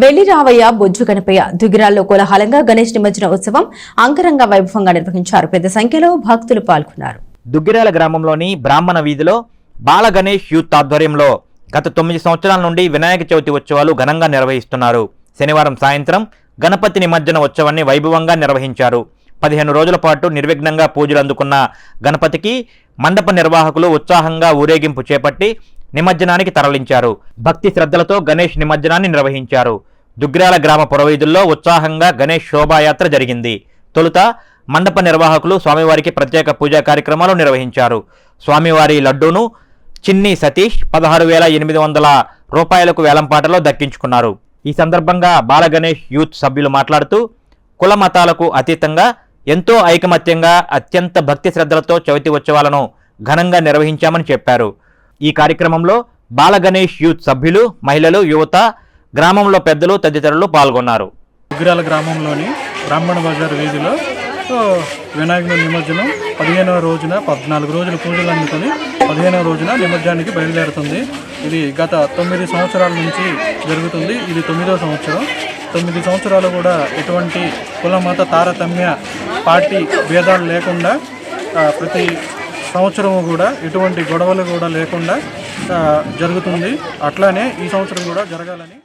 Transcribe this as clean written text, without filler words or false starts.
వెళ్లి రావయ్య బొజ్జు గణపయ్య దుగ్గిరాల్లో కోలాహలంగా గణేష్ నిమజ్జన ఉత్సవం అంగరంగ వైభవంగా నిర్వహించారు. పెద్ద సంఖ్యలో భక్తులు పాల్గొన్నారు. దుగ్గిరాల గ్రామంలోని బ్రాహ్మణ వీధిలో బాల గణేష్ యూత్ ఆధ్వర్యంలో గత 9 సంవత్సరాల నుండి వినాయక చవితి ఉత్సవాలు ఘనంగా నిర్వహిస్తున్నారు. శనివారం సాయంత్రం గణపతి నిమజ్జన ఉత్సవాన్ని వైభవంగా నిర్వహించారు. 15 రోజుల పాటు నిర్విఘ్నంగా పూజలు అందుకున్న గణపతికి మండప నిర్వాహకులు ఉత్సాహంగా ఊరేగింపు చేపట్టి నిమజ్జనానికి తరలించారు. భక్తి శ్రద్ధలతో గణేష్ నిమజ్జనాన్ని నిర్వహించారు. దుగ్గిరాల గ్రామ పురవీధుల్లో ఉత్సాహంగా గణేష్ శోభాయాత్ర జరిగింది. తొలుత మండప నిర్వాహకులు స్వామివారికి ప్రత్యేక పూజా కార్యక్రమాలు నిర్వహించారు. స్వామివారి లడ్డూను చిన్ని సతీష్ 16,800 రూపాయలకు వేలంపాటలో దక్కించుకున్నారు. ఈ సందర్భంగా బాల గణేష్ యూత్ సభ్యులు మాట్లాడుతూ కుల మతాలకు అతీతంగా ఎంతో ఐకమత్యంగా అత్యంత భక్తి శ్రద్ధలతో చవితి ఉత్సవాలను ఘనంగా నిర్వహించామని చెప్పారు. ఈ కార్యక్రమంలో బాల గణేష్ యూత్ సభ్యులు, మహిళలు, యువత, గ్రామంలో పెద్దలు తదితరులు పాల్గొన్నారు. దుగ్గిరాల గ్రామంలోని బ్రాహ్మణ బజార్ వీధిలో వినాయకుడి నిమజ్జనం 15వ రోజున 14 రోజుల పూజలు అందుకొని 15వ రోజున నిమజ్జనానికి బయలుదేరుతుంది. ఇది గత 9 సంవత్సరాల నుంచి జరుగుతుంది. ఇది 9వ సంవత్సరం. 9 సంవత్సరాలు కూడా ఎటువంటి కుల మత తారతమ్య పార్టీ భేదాలు లేకుండా ప్రతి సంవత్సరము కూడా ఎటువంటి గొడవలు కూడా లేకుండా జరుగుతుంది. అట్లానే ఈ సంవత్సరం కూడా జరగాలని